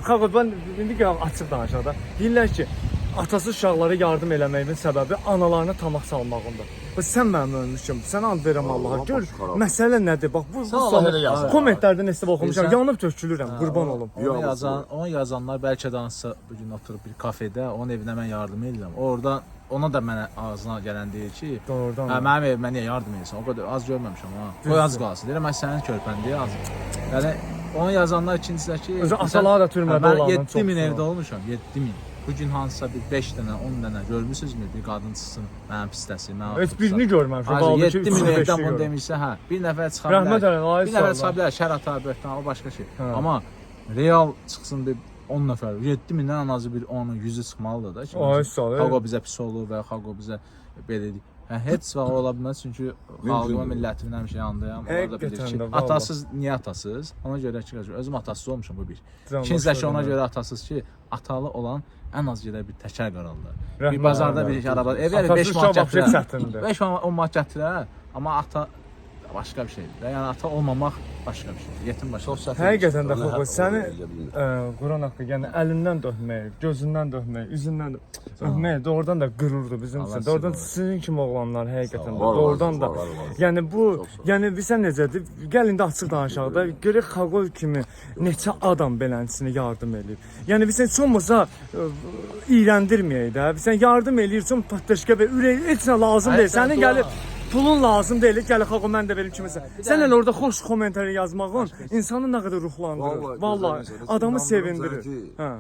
Xaqa ben indi ki açıq danışaq da. Deyirlər ki, atası uşaqlara yardım eləməyin səbəbi analarına tamaq salmağındır. Bəs sən mənim ölmüşəm. Sənə and verirəm Allaha. Gör, məsələ nədir? Bax bu kommentlərdə nəsə oxumuşam. Yanıb tökülürəm. Qurban olum. Onu yazanlar bəlkə də hansısa bu gün oturub bir kafedə onun evinə mən yardım edirəm. Orada ona da mənə ağzına gələn deyir ki, doğrudan. Mənim evimə niyə yardım edirsən? O qədər az görməmişəm ha. Qoy az qalsın. Deyirəm mən sənin körpəndir az. Yəni onu yazanlar ikincisi ki, atalar da türmədə olanlar çox. 7000 evdə olmuşam, 7000. Bu gün hansısa bir 5 dənə, 10 dənə görmüsünüzmü bir qadın çıxsın, mənim pisləsi, mənim. Heç birini görməmişəm. 7000 evdən bunu demişsə, hə, bir nəfər çıxa bilər. Rəhmət eləyin, bir nəfər çıxa bilər, şər atar, böhtan, o başqa şey. Amma real çıxsın bir 10 nəfər, 7000-dən ən azı bir 10-un 100-ü çıxmalıdır da. Xalq bizə pis olur və xalq bizə belə deyir. Heç vaxt ola bilməz çünki xalqıma, millətimin həmişə yanındayam. Orada bilir ki, atasız niyə atasız? Ona görə ki, özüm atasız olmuşam bu bir. İkincisi də ona görə atasız ki, atalı olan ən az yerə bir təkər qaraldı. Bir bazarda bir araba, evə 5 manat gətirər. 5 manat 10 manat gətirər, amma ata başqa bir şeydir. Yəni ata olmamaq başqa bir şeydir. Yetim başqa. Həqiqətən də Xaqa səni Quran haqqı, yəni əlindən də öpmək, gözündən də öpmək, üzündən də öpmək doğrudan da qürurdur bizim üçün. Doğrudan sizin kimi oğlanlar həqiqətən də doğrudan da. Yəni bu, yəni bilirsən necədir? Gəlin də açıq danışaq da. Görək Xaqa kimi neçə adam beləsinə yardım eləyib. Yəni bilirsən heç olmasa iyrəndirməyək də. Bilirsən yardım eləyirsən patlaşqa və ürək heç nə lazım deyil. Sənin gəlib pulun lazım deyil, gəl Xaqa mən də verim kimisə. Sən elə orada xoş kommentari yazmağın insanı nə qədər ruhlandırır. Vallahi adamı sevindirir. Hə.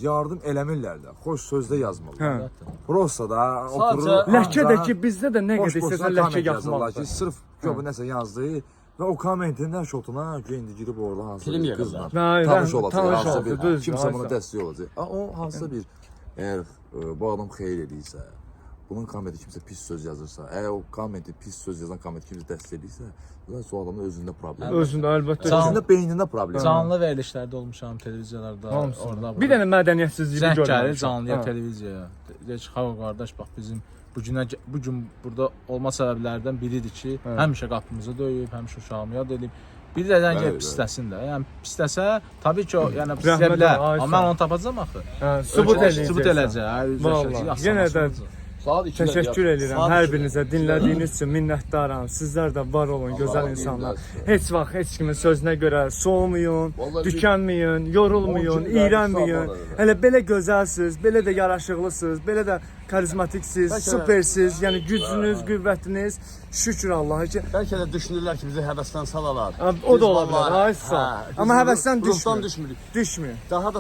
Yardım eləmirlər də. Xoş sözdə yazmırlar. Prosta da oturur. Ləkə də ki bizdə də nə qədər istəsən ləkə yaxmaqdır. Sırf göbü nəsə yazdı və o kommentin nə şotuna indi girib orada hansısa bir qızla tanış olacaq. Kimsə buna dəstək olacaq. O hansısa bir əgər bu adam xeyir edirsə, bunun kommenti kimsə pis söz yazırsa, əgər o kommenti pis söz yazan kommenti kimsə dəstəkləyirsə, o adamın özündə problem. Özündə əlbəttə. Özündə beynində problem. Canlı verilişlərdə olmuşam, televiziyalarda, orada. Bir dənə mədəniyyətsizliyi görürəm. Zəng gəlir canlıya, televiziyaya. Deyir ki, Xaqa qardaş, bax bizim bu gün burada olma səbəblərdən biridir ki, həmişə qapımızı döyüb, həmişə uşağımı yad edib. Bir də gəlib pisləsin də. Yəni pisləsə, təbii ki, yəni pisləyə bilər. Amma mən onu tapacağam axı. Sübut eləyəcək. Yenə də təşəkkür edirəm hər birinizə, dinlədiyiniz üçün minnətdaram. Sizlər də var olun, gözəl insanlar. Heç vaxt heç kimin sözünə görə soğumayın, tükənməyin, yorulmayın, iyrənməyin. Hələ belə gözəlsiniz, belə də yaraşıqlısınız, belə də karizmatiksiniz, supersiz. Yəni gücünüz, qüvvətiniz şükür Allaha ki. Bəlkə də düşünürlər ki, bizi həvəsdən salalar. O da ola bilər, ay sağ. Amma həvəsdən düşmür. Düşmür. Düşmür. Daha da